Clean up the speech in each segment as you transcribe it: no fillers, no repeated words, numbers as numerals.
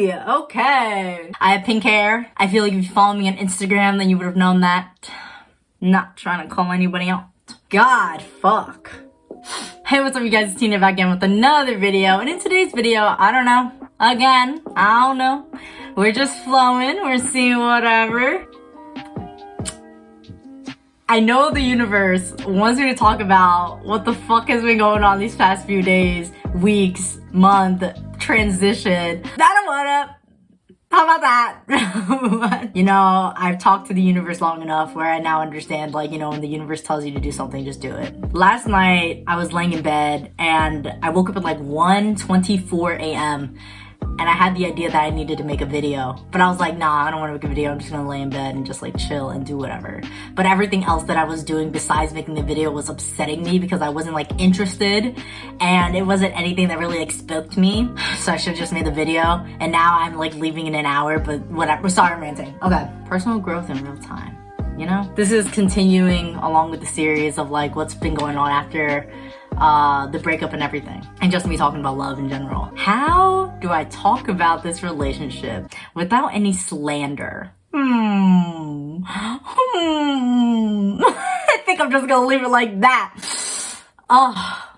me. Okay. I have pink hair. I feel like if you follow me on Instagram, then you would have known that. Not trying to call anybody out. God, fuck. Hey, what's up you guys? It's Tina back again with another video. And in today's video, I don't know. Again, I don't know. We're just flowing. We're seeing whatever. I know the universe wants me to talk about what the fuck has been going on these past few days, weeks, month, transition. I don't wanna. How about that? You know, I've talked to the universe long enough where I now understand, like, you know, when the universe tells you to do something, just do it. Last night, I was laying in bed and I woke up at like 1:24 a.m. and I had the idea that I needed to make a video. But I was like, nah, I don't want to make a video. I'm just gonna lay in bed and just like chill and do whatever. But everything else that I was doing besides making the video was upsetting me because I wasn't like interested and it wasn't anything that really like spoke to me. So I should have just made the video. And now I'm like leaving in an hour, but whatever. Sorry, I'm ranting. Okay, personal growth in real time. You know? This is continuing along with the series of like what's been going on after the breakup and everything, and just me talking about love in general. How do I talk about this relationship without any slander? I think I'm just gonna leave it like that.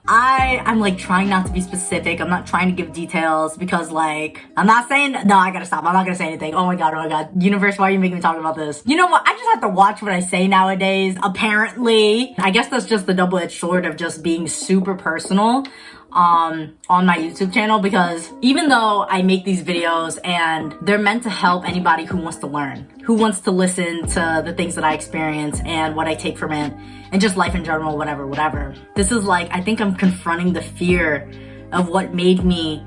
I'm like trying not to be specific. I'm not trying to give details because like, I'm not saying, no, I gotta stop. I'm not gonna say anything. Oh my God. Universe, why are you making me talk about this? You know what? I just have to watch what I say nowadays, apparently. I guess that's just the double-edged sword of just being super personal on my YouTube channel, because even though I make these videos and they're meant to help anybody who wants to learn, who wants to listen to the things that I experience and what I take from it and just life in general, whatever. This is like, I think I'm confronting the fear of what made me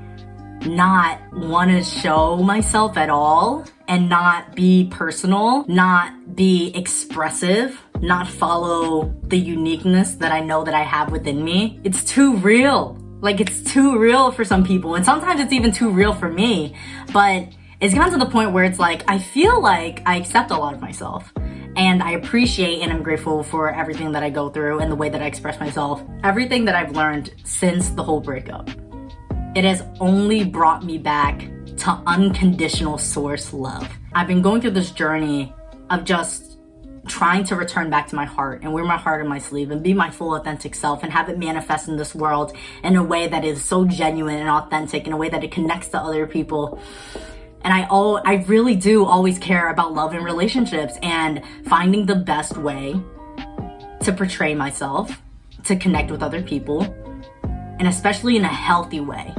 not want to show myself at all and not be personal, not be expressive, not follow the uniqueness that I know that I have within me. It's too real. Like, it's too real for some people, and sometimes it's even too real for me. But it's gotten to the point where it's like, I feel like I accept a lot of myself, and I appreciate and I'm grateful for everything that I go through and the way that I express myself. Everything that I've learned since the whole breakup, it has only brought me back to unconditional source love. I've been going through this journey of just trying to return back to my heart and wear my heart on my sleeve and be my full authentic self and have it manifest in this world in a way that is so genuine and authentic, in a way that it connects to other people. And I really do always care about love and relationships and finding the best way to portray myself, to connect with other people, and especially in a healthy way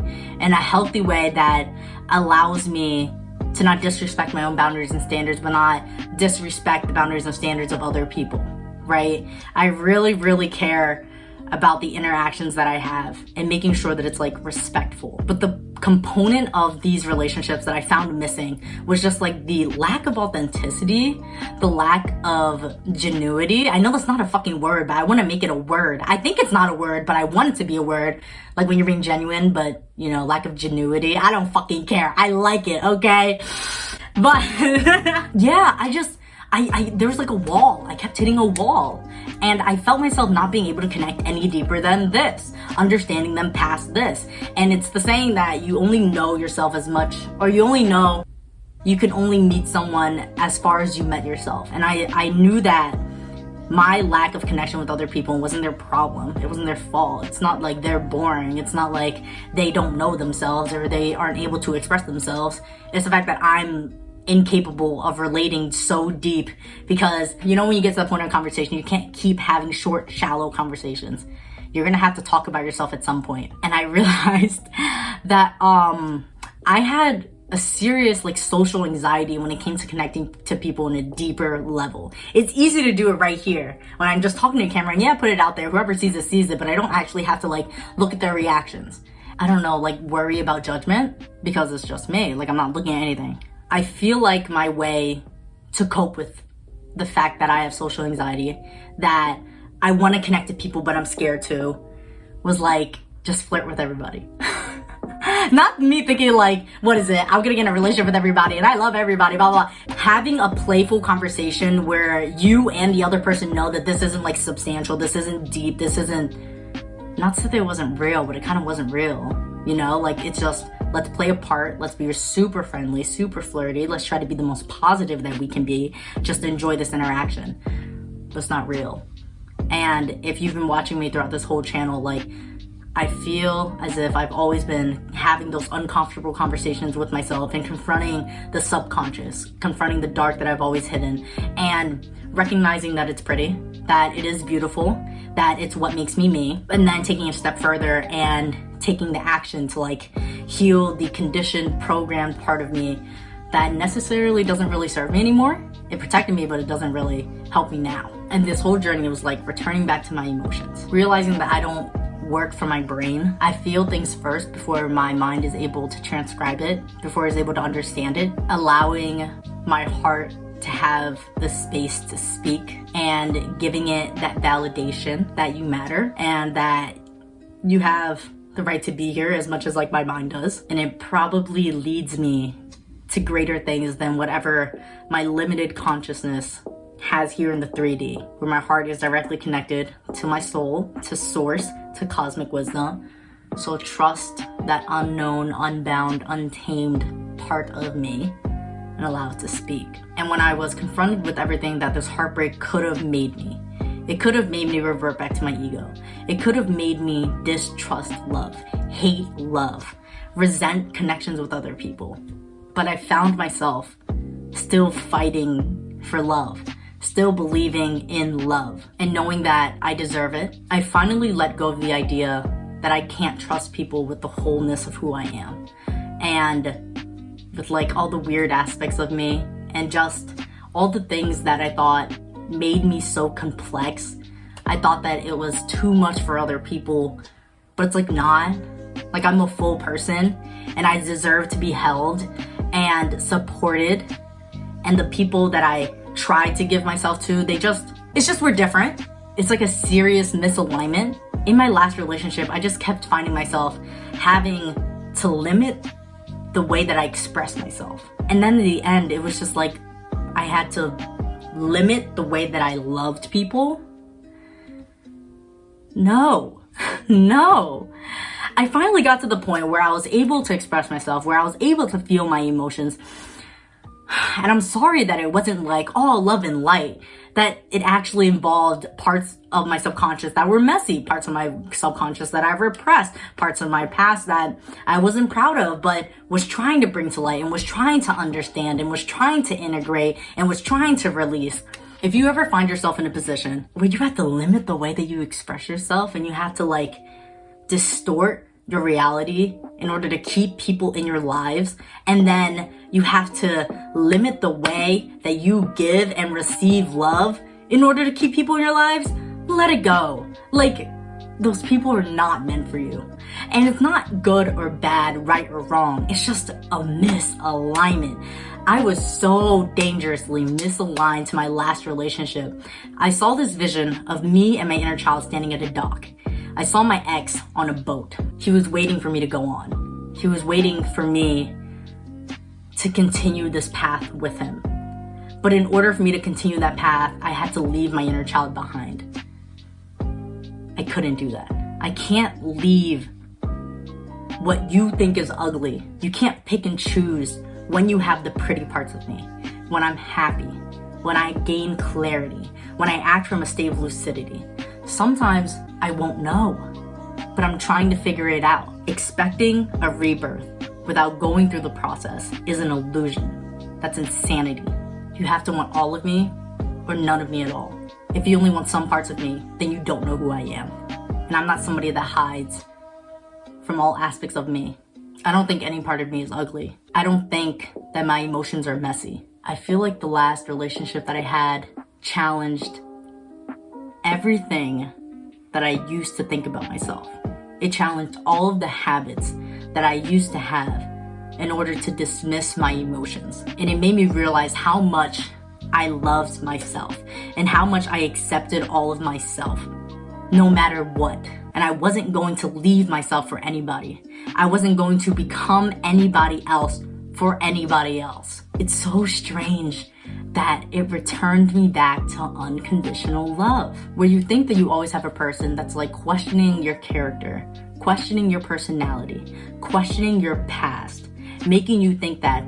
that allows me to not disrespect my own boundaries and standards, but not disrespect the boundaries and standards of other people, right? I really care about the interactions that I have and making sure that it's like respectful. But the component of these relationships that I found missing was just like the lack of authenticity, the lack of genuity. I know that's not a fucking word, but I want to make it a word. I think it's not a word, but I want it to be a word. Like when you're being genuine, but you know, lack of genuity. I don't fucking care. I like it, okay? But yeah, there was like a wall. I kept hitting a wall. And I felt myself not being able to connect any deeper than this, understanding them past this. And it's the saying that you only know yourself as much, or you can only meet someone as far as you met yourself. And I knew that my lack of connection with other people wasn't their problem. It wasn't their fault. It's not like they're boring. It's not like they don't know themselves or they aren't able to express themselves. It's the fact that I'm incapable of relating so deep, because you know when you get to the point of a conversation, you can't keep having short, shallow conversations. You're gonna have to talk about yourself at some point. And I realized that I had a serious like social anxiety when it came to connecting to people in a deeper level. It's easy to do it right here when I'm just talking to a camera and yeah, put it out there. Whoever sees it, but I don't actually have to like look at their reactions. I don't know, like worry about judgment because it's just me. Like I'm not looking at anything. I feel like my way to cope with the fact that I have social anxiety, that I want to connect to people but I'm scared to, was like just flirt with everybody. Not me thinking like, what is it? I'm gonna get in a relationship with everybody and I love everybody, blah, blah, blah. Having a playful conversation where you and the other person know that this isn't like substantial, this isn't deep, this isn't, not that it wasn't real, but it kind of wasn't real. You know, like it's just Let's play a part. Let's be super friendly, super flirty. Let's try to be the most positive that we can be. Just enjoy this interaction. That's not real. And if you've been watching me throughout this whole channel, like, I feel as if I've always been having those uncomfortable conversations with myself and confronting the subconscious, confronting the dark that I've always hidden, and recognizing that it's pretty, that it is beautiful, that it's what makes me me, and then taking a step further and taking the action to like heal the conditioned, programmed part of me that necessarily doesn't really serve me anymore. It protected me, but it doesn't really help me now. And this whole journey was like returning back to my emotions, realizing that I don't work for my brain. I feel things first before my mind is able to transcribe it, before it's able to understand it, allowing my heart to have the space to speak and giving it that validation that you matter and that you have the right to be here as much as like my mind does. And it probably leads me to greater things than whatever my limited consciousness has here in the 3D, where my heart is directly connected to my soul, to source, to cosmic wisdom. So trust that unknown, unbound, untamed part of me and allow it to speak. And when I was confronted with everything that this heartbreak could have made me, it could have made me revert back to my ego. It could have made me distrust love, hate love, resent connections with other people. But I found myself still fighting for love, still believing in love, and knowing that I deserve it. I finally let go of the idea that I can't trust people with the wholeness of who I am, and with like all the weird aspects of me, and just all the things that I thought made me so complex. I thought that it was too much for other people, but it's like not. Like, I'm a full person and I deserve to be held and supported, and the people that I tried to give myself to, it's just we're different. It's like a serious misalignment. In my last relationship, I just kept finding myself having to limit the way that I express myself. And then in the end, it was just like I had to limit the way that I loved people. No. I finally got to the point where I was able to express myself, where I was able to feel my emotions. And I'm sorry that it wasn't like all love and light, that it actually involved parts of my subconscious that were messy, parts of my subconscious that I repressed, parts of my past that I wasn't proud of, but was trying to bring to light and was trying to understand and was trying to integrate and was trying to release. If you ever find yourself in a position where you have to limit the way that you express yourself and you have to like distort your reality in order to keep people in your lives, and then you have to limit the way that you give and receive love in order to keep people in your lives, let it go. Like, those people are not meant for you. And it's not good or bad, right or wrong. It's just a misalignment. I was so dangerously misaligned to my last relationship. I saw this vision of me and my inner child standing at a dock. I saw my ex on a boat. He was waiting for me to go on. He was waiting for me to continue this path with him. But in order for me to continue that path, I had to leave my inner child behind. I couldn't do that. I can't leave what you think is ugly. You can't pick and choose when you have the pretty parts of me, when I'm happy, when I gain clarity, when I act from a state of lucidity. Sometimes I won't know, but I'm trying to figure it out. Expecting a rebirth without going through the process is an illusion. That's insanity. You have to want all of me or none of me at all. If you only want some parts of me, then you don't know who I am. And I'm not somebody that hides from all aspects of me. I don't think any part of me is ugly. I don't think that my emotions are messy. I feel like the last relationship that I had challenged everything that I used to think about myself. It challenged all of the habits that I used to have in order to dismiss my emotions. And it made me realize how much I loved myself and how much I accepted all of myself, no matter what. And I wasn't going to leave myself for anybody. I wasn't going to become anybody else for anybody else. It's so strange that it returned me back to unconditional love, where you think that you always have a person that's like questioning your character, questioning your personality, questioning your past, making you think that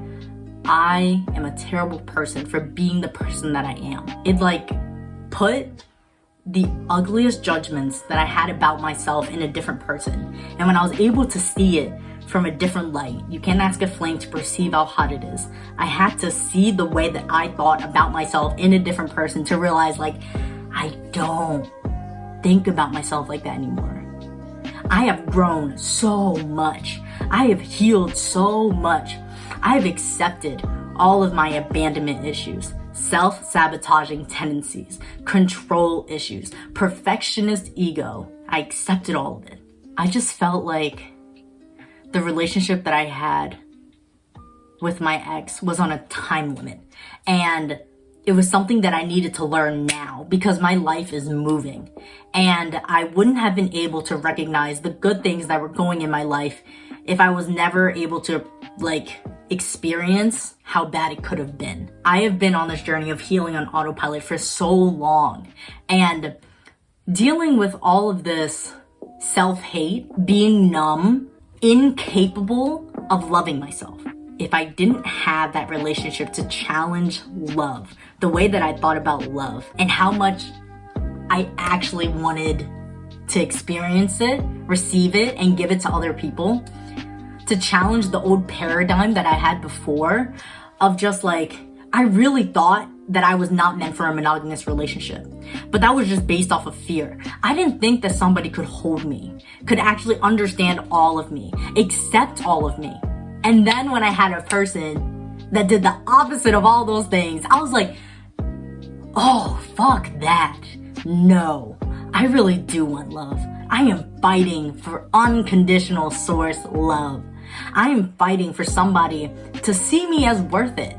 I am a terrible person for being the person that I am. It like put the ugliest judgments that I had about myself in a different person. And when I was able to see it from a different light, you can't ask a flame to perceive how hot it is. I had to see the way that I thought about myself in a different person to realize like, I don't think about myself like that anymore. I have grown so much. I have healed so much. I have accepted all of my abandonment issues, self-sabotaging tendencies, control issues, perfectionist ego. I accepted all of it. I just felt like the relationship that I had with my ex was on a time limit. And it was something that I needed to learn now because my life is moving. And I wouldn't have been able to recognize the good things that were going in my life if I was never able to experience how bad it could have been. I have been on this journey of healing on autopilot for so long, and dealing with all of this self-hate, being numb, incapable of loving myself. If I didn't have that relationship to challenge love, the way that I thought about love and how much I actually wanted to experience it, receive it, and give it to other people, to challenge the old paradigm that I had before of just like, I really thought that I was not meant for a monogamous relationship. But that was just based off of fear. I didn't think that somebody could hold me, could actually understand all of me, accept all of me. And then when I had a person that did the opposite of all those things, I was like, oh, fuck that. No, I really do want love. I am fighting for unconditional source love. I am fighting for somebody to see me as worth it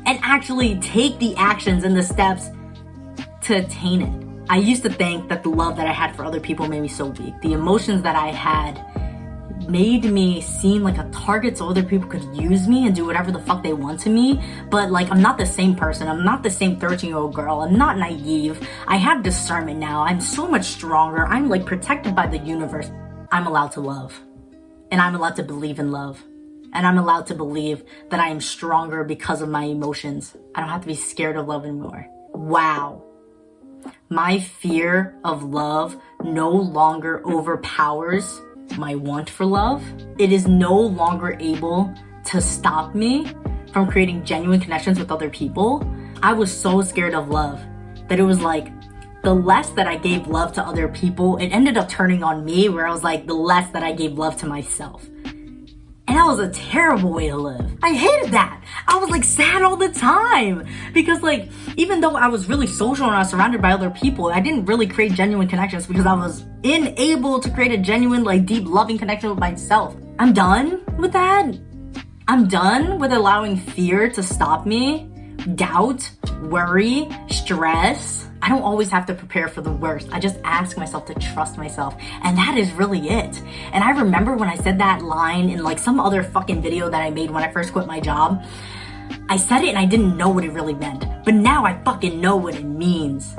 and actually take the actions and the steps to attain it. I used to think that the love that I had for other people made me so weak. The emotions that I had made me seem like a target so other people could use me and do whatever the fuck they want to me. But like, I'm not the same person. I'm not the same 13-year-old girl. I'm not naive. I have discernment now. I'm so much stronger. I'm like protected by the universe. I'm allowed to love. And I'm allowed to believe in love. And I'm allowed to believe that I am stronger because of my emotions. I don't have to be scared of love anymore. Wow. My fear of love no longer overpowers my want for love. It is no longer able to stop me from creating genuine connections with other people. I was so scared of love that it was like, the less that I gave love to other people, it ended up turning on me, where I was like, the less that I gave love to myself. And that was a terrible way to live. I hated that. I was like sad all the time because like, even though I was really social and I was surrounded by other people, I didn't really create genuine connections because I was unable to create a genuine, like deep loving connection with myself. I'm done with that. I'm done with allowing fear to stop me, doubt, worry, stress. I don't always have to prepare for the worst. I just ask myself to trust myself. And that is really it. And I remember when I said that line in like some other fucking video that I made when I first quit my job, I said it and I didn't know what it really meant. But now I fucking know what it means.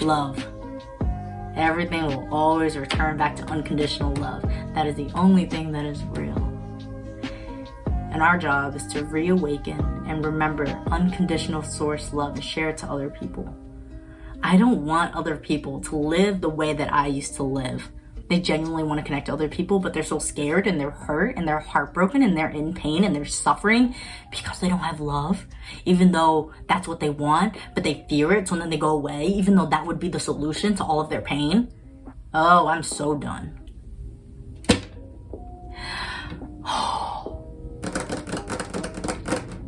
Love. Everything will always return back to unconditional love. That is the only thing that is real. And our job is to reawaken and remember unconditional source love and share it to other people. I don't want other people to live the way that I used to live. They genuinely want to connect to other people, but they're so scared and they're hurt and they're heartbroken and they're in pain and they're suffering because they don't have love, even though that's what they want, but they fear it, so then they go away, even though that would be the solution to all of their pain. Oh, I'm so done.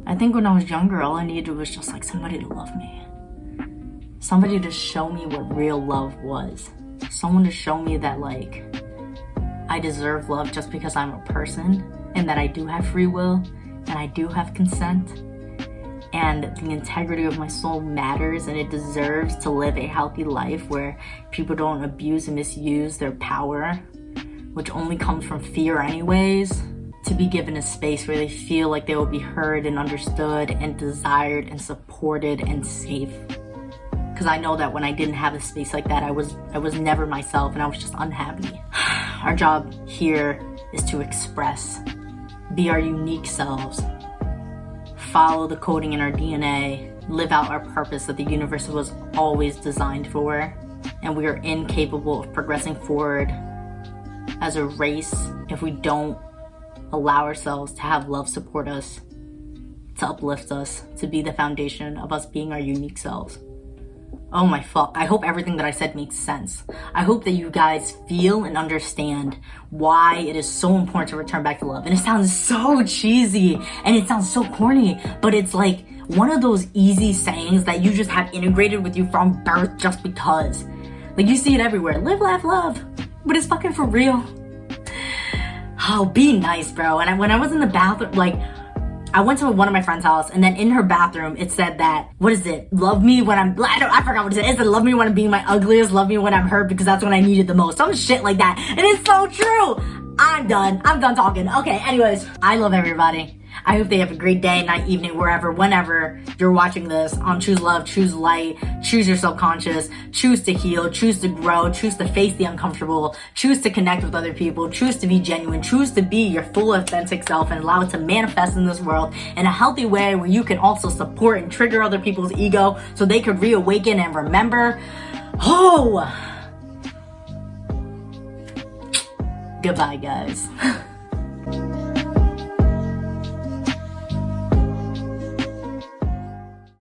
I think when I was younger, all I needed was just like somebody to love me. Somebody to show me what real love was. Someone to show me that like, I deserve love just because I'm a person and that I do have free will and I do have consent and the integrity of my soul matters and it deserves to live a healthy life where people don't abuse and misuse their power, which only comes from fear anyways, to be given a space where they feel like they will be heard and understood and desired and supported and safe. Because I know that when I didn't have a space like that, I was never myself and I was just unhappy. Our job here is to express be our unique selves, follow the coding in our DNA, live out our purpose that the universe was always designed for, and we are incapable of progressing forward as a race if we don't allow ourselves to have love support us, to uplift us, to be the foundation of us being our unique selves. Oh my fuck, I hope everything that I said makes sense. I hope that you guys feel and understand why it is so important to return back to love. And it sounds so cheesy and it sounds so corny, but it's like one of those easy sayings that you just have integrated with you from birth just because. Like, you see it everywhere. Live, laugh, love. But it's fucking for real. Oh, be nice, bro. And when I was in the bathroom, like, I went to one of my friend's house, and then in her bathroom, it said that, what is it? Love me when I'm, I forgot what it said. It said, love me when I'm being my ugliest, love me when I'm hurt, because that's when I need it the most. Some shit like that. And it's so true. I'm done talking. Okay, anyways, I love everybody. I hope they have a great day, night, evening, wherever, whenever you're watching this on Choose Love, Choose Light, choose your subconscious, choose to heal, choose to grow, choose to face the uncomfortable, choose to connect with other people, choose to be genuine, choose to be your full authentic self and allow it to manifest in this world in a healthy way where you can also support and trigger other people's ego so they could reawaken and remember. Oh! Goodbye, guys.